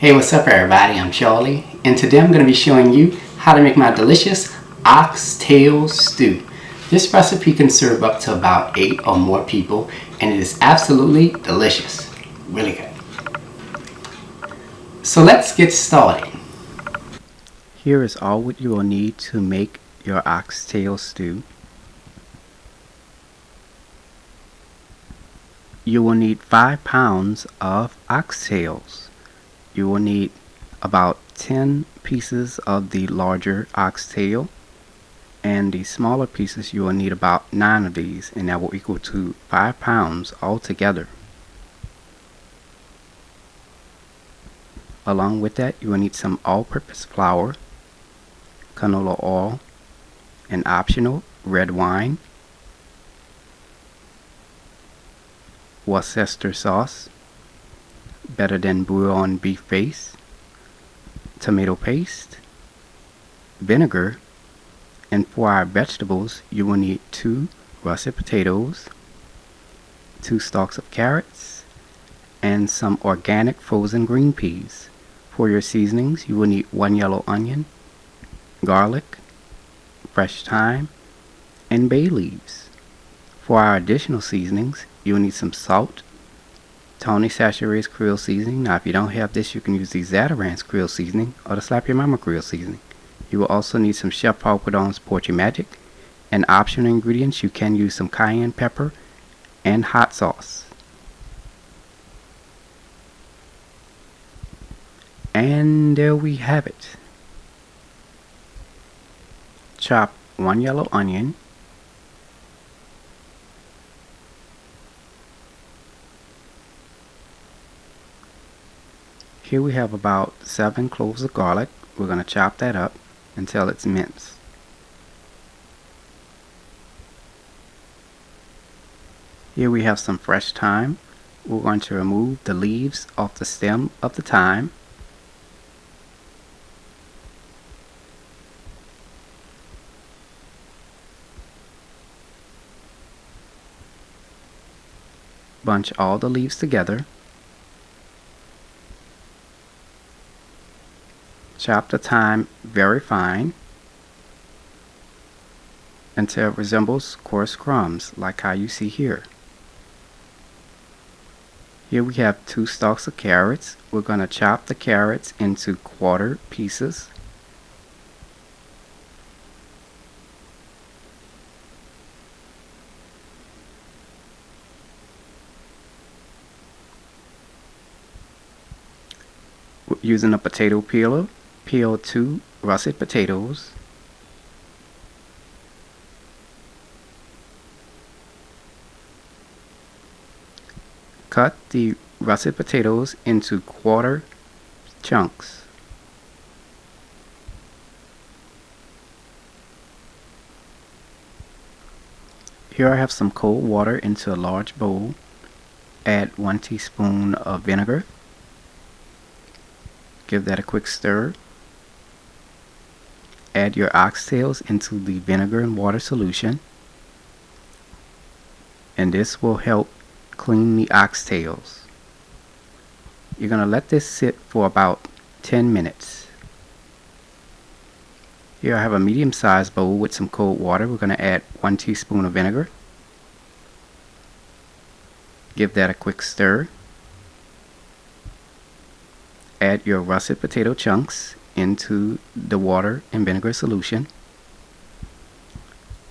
Hey, what's up everybody? I'm Charlie, and today I'm going to be showing you how to make my delicious oxtail stew. This recipe can serve up to about 8 or more people, and it is absolutely delicious. Really good. So let's get started. Here is all what you will need to make your oxtail stew. You will need 5 pounds of oxtails. You will need about 10 pieces of the larger oxtail, and the smaller pieces you will need about 9 of these, and that will equal to 5 pounds altogether. Along with that, you will need some all-purpose flour, canola oil, an optional red wine, Worcester sauce, better than bouillon beef base, tomato paste, vinegar, and for our vegetables you will need 2 russet potatoes, 2 stalks of carrots, and some organic frozen green peas. For your seasonings you will need 1 yellow onion, garlic, fresh thyme, and bay leaves. For our additional seasonings you will need some salt, Tony Chachere's Creole seasoning. Now if you don't have this, you can use the Zatarain's Creole seasoning or the Slap Your Mama Creole seasoning. You will also need some Chef Paul Prudhomme's Portrait Magic, and optional ingredients you can use some cayenne pepper and hot sauce. And there we have it. Chop 1 yellow onion, here we have about 7 cloves of garlic. We're going to chop that up until it's minced. Here we have some fresh thyme. We're going to remove the leaves off the stem of the thyme. Bunch all the leaves together. Chop the thyme very fine until it resembles coarse crumbs, like how you see here. Here we have 2 stalks of carrots. We're going to chop the carrots into quarter pieces. We're using a potato peeler. Peel 2 russet potatoes. Cut the russet potatoes into quarter chunks. Here I have some cold water into a large bowl. Add 1 teaspoon of vinegar. Give that a quick stir. Add your oxtails into the vinegar and water solution, and this will help clean the oxtails. You're going to let this sit for about 10 minutes. Here I have a medium-sized bowl with some cold water. We're going to add 1 teaspoon of vinegar. Give that a quick stir. Add your russet potato chunks into the water and vinegar solution.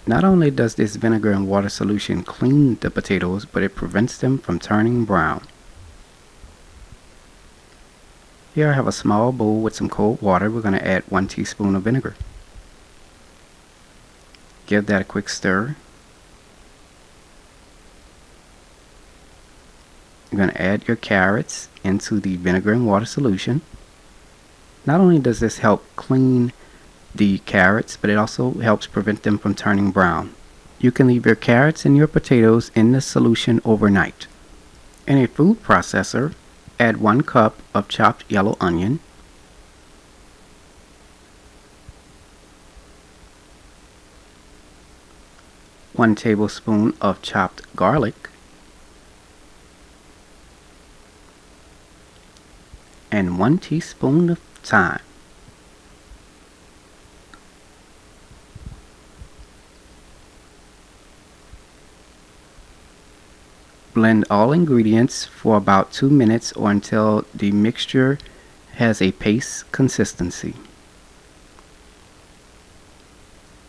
Not only does this vinegar and water solution clean the potatoes, but it prevents them from turning brown. Here I have a small bowl with some cold water. We're going to add 1 teaspoon of vinegar. Give that a quick stir. You're going to add your carrots into the vinegar and water solution. Not only does this help clean the carrots, but it also helps prevent them from turning brown. You can leave your carrots and your potatoes in the solution overnight. In a food processor, add 1 cup of chopped yellow onion, 1 tablespoon of chopped garlic, and 1 teaspoon of thyme. Blend all ingredients for about 2 minutes or until the mixture has a paste consistency.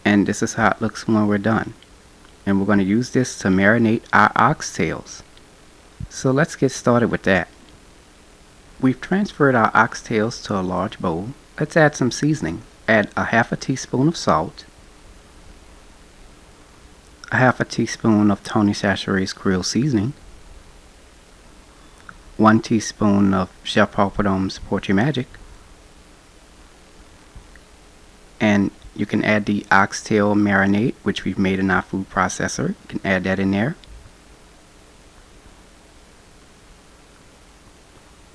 And this is how it looks when we're done. And we're going to use this to marinate our oxtails. So let's get started with that. We've transferred our oxtails to a large bowl. Let's add some seasoning. Add a half a teaspoon of salt, a half a teaspoon of Tony Chachere's Creole seasoning, 1 teaspoon of Chef Paul Prud'homme's Poetry Magic, and you can add the oxtail marinade, which we've made in our food processor. You can add that in there.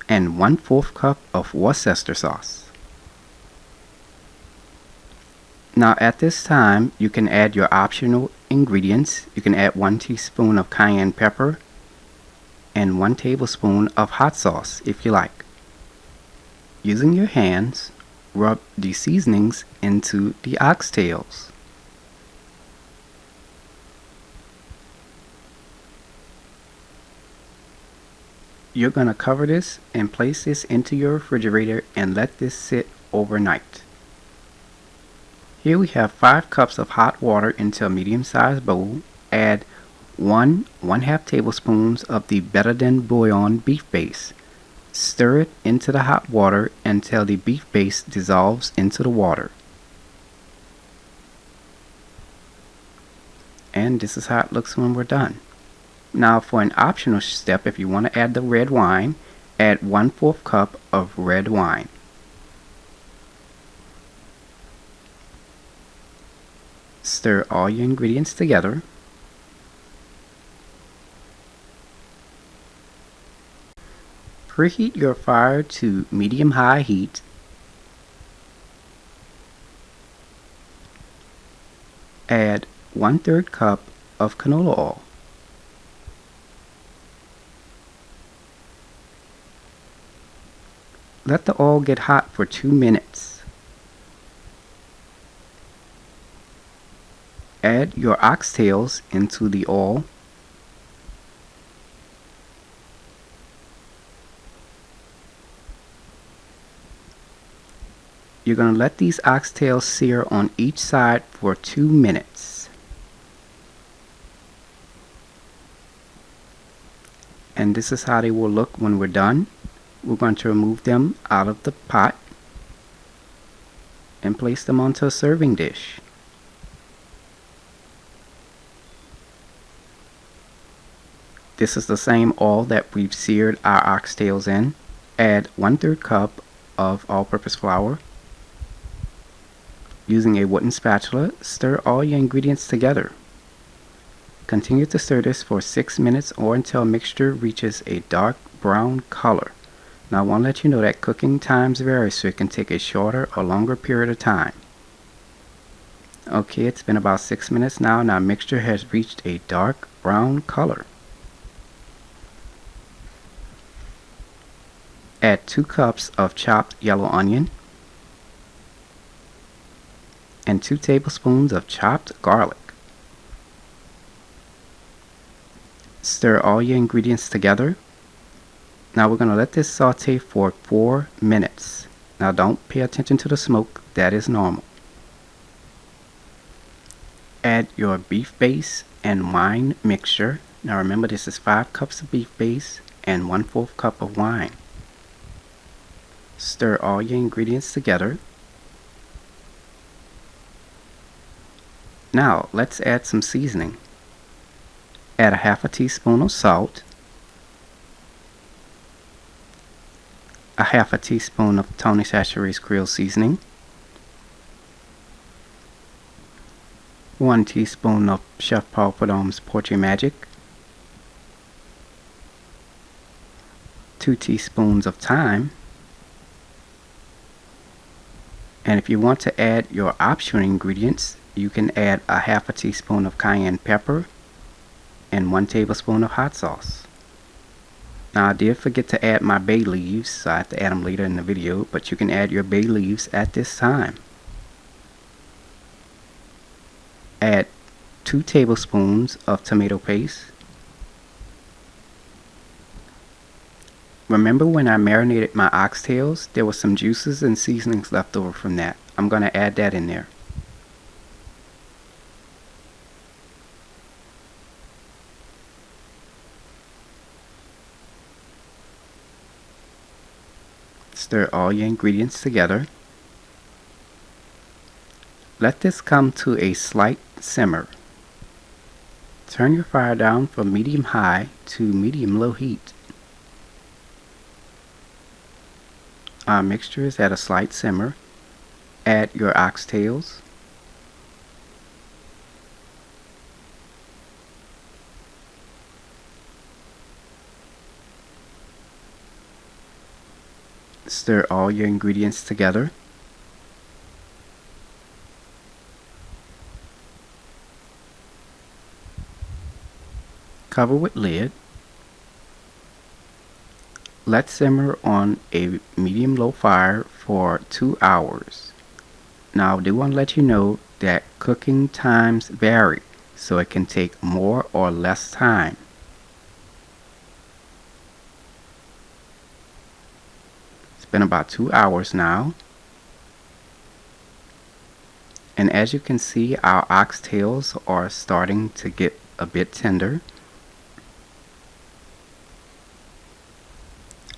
And 1/4 cup of Worcester sauce. Now at this time, you can add your optional ingredients. You can add 1 teaspoon of cayenne pepper and 1 tablespoon of hot sauce if you like. Using your hands, rub the seasonings into the oxtails. You're going to cover this and place this into your refrigerator and let this sit overnight. Here we have 5 cups of hot water into a medium-sized bowl. Add 1/2 tablespoons of the better than bouillon beef base. Stir it into the hot water until the beef base dissolves into the water. And this is how it looks when we're done. Now for an optional step, if you want to add the red wine, add 1/4 cup of red wine. Stir all your ingredients together. Preheat your fire to medium-high heat. Add 1/3 cup of canola oil. Let the oil get hot for 2 minutes. Add your oxtails into the oil. You're going to let these oxtails sear on each side for 2 minutes. And this is how they will look when we're done. We're going to remove them out of the pot and place them onto a serving dish. This is the same oil that we've seared our oxtails in. Add 1/3 cup of all-purpose flour. Using a wooden spatula, stir all your ingredients together. Continue to stir this for 6 minutes or until mixture reaches a dark brown color. Now I want to let you know that cooking times vary, so it can take a shorter or longer period of time. Okay, it's been about 6 minutes now, and our mixture has reached a dark brown color. Add 2 cups of chopped yellow onion and 2 tablespoons of chopped garlic. Stir all your ingredients together. Now we're going to let this saute for 4 minutes. Now don't pay attention to the smoke, that is normal. Add your beef base and wine mixture. Now remember, this is 5 cups of beef base and 1/4 cup of wine. Stir all your ingredients together. Now let's add some seasoning. Add a half a teaspoon of salt, a half a teaspoon of Tony Chachere's Creole seasoning, 1 teaspoon of Chef Paul Prud'homme's Poetry Magic, 2 teaspoons of thyme, and if you want to add your optional ingredients, you can add a half a teaspoon of cayenne pepper and 1 tablespoon of hot sauce. Now I did forget to add my bay leaves, so I have to add them later in the video, but you can add your bay leaves at this time. Add 2 tablespoons of tomato paste. Remember when I marinated my oxtails, there were some juices and seasonings left over from that. I'm going to add that in there. Stir all your ingredients together. Let this come to a slight simmer. Turn your fire down from medium high to medium low heat. Our mixture is at a slight simmer. Add your oxtails. Stir all your ingredients together. Cover with lid. Let simmer on a medium-low fire for 2 hours. Now I do want to let you know that cooking times vary, so it can take more or less time. It's been about 2 hours now. And as you can see, our oxtails are starting to get a bit tender.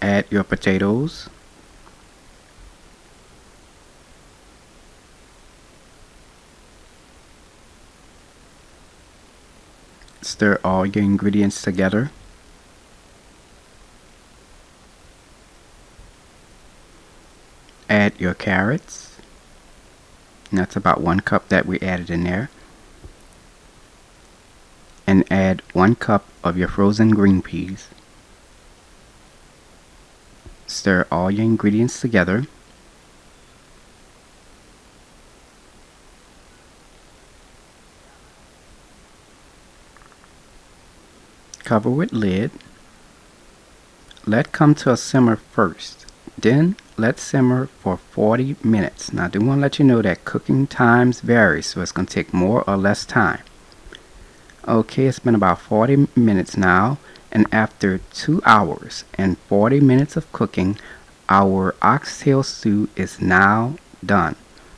Add your potatoes. Stir all your ingredients together. Add your carrots. And that's about 1 cup that we added in there. And add 1 cup of your frozen green peas. Stir all your ingredients together. Cover with lid. Let come to a simmer first. Then let simmer for 40 minutes. Now I do want to let you know that cooking times vary, so it's going to take more or less time. Okay, it's been about 40 minutes now. And after 2 hours and 40 minutes of cooking, our oxtail stew is now done.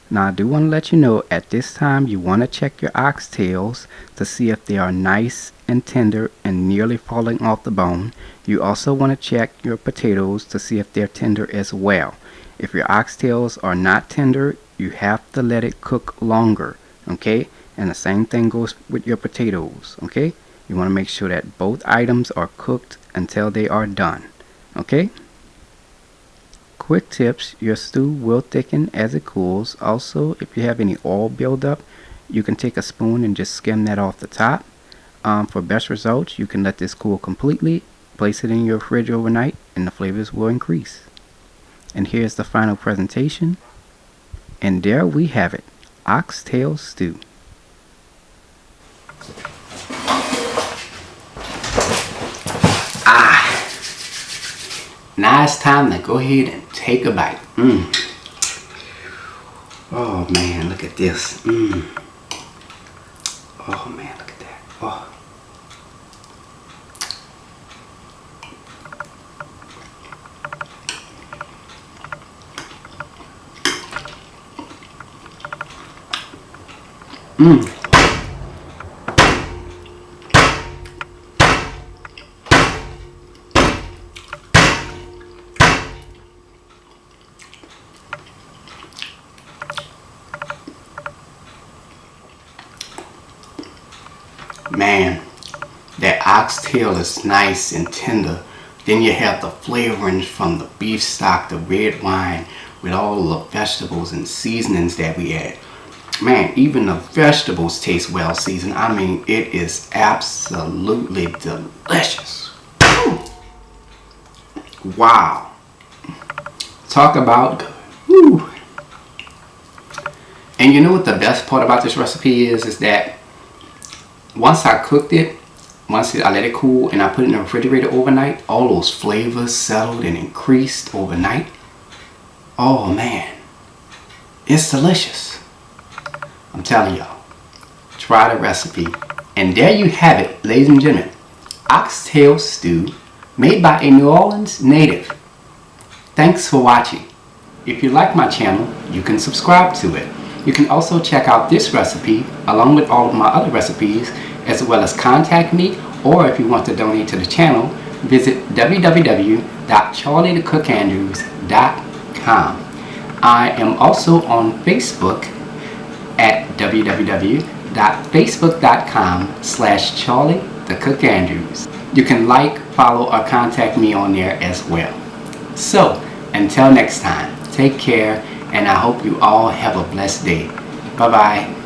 Now I do want to let you know at this time you want to check your oxtails to see if they are nice and tender and nearly falling off the bone. You also want to check your potatoes to see if they're tender as well. If your oxtails are not tender, you have to let it cook longer, okay? And the same thing goes with your potatoes, okay? You want to make sure that both items are cooked until they are done. Okay? Quick tips, your stew will thicken as it cools. Also, if you have any oil buildup, you can take a spoon and just skim that off the top. For best results, you can let this cool completely, place it in your fridge overnight, and the flavors will increase. And here's the final presentation. And there we have it, oxtail stew. Now it's time to go ahead and take a bite. Oh man, look at this. Oh man, look at that. Oh. Man, that oxtail is nice and tender. Then you have the flavorings from the beef stock, the red wine, with all the vegetables and seasonings that we add. Man, even the vegetables taste well seasoned. I mean, it is absolutely delicious. Woo. Wow. Talk about good. Woo. And you know what the best part about this recipe is that once I cooked it, once I let it cool and I put it in the refrigerator overnight, all those flavors settled and increased overnight. Oh man, it's delicious. I'm telling y'all, try the recipe. And there you have it, ladies and gentlemen. Oxtail stew made by a New Orleans native. Thanks for watching. If you like my channel, you can subscribe to it. You can also check out this recipe along with all of my other recipes, as well as contact me, or if you want to donate to the channel, visit www.charliethecookandrews.com. I am also on Facebook at www.facebook.com/charliethecookandrews. You can like, follow, or contact me on there as well. So, until next time, take care, and I hope you all have a blessed day. Bye-bye.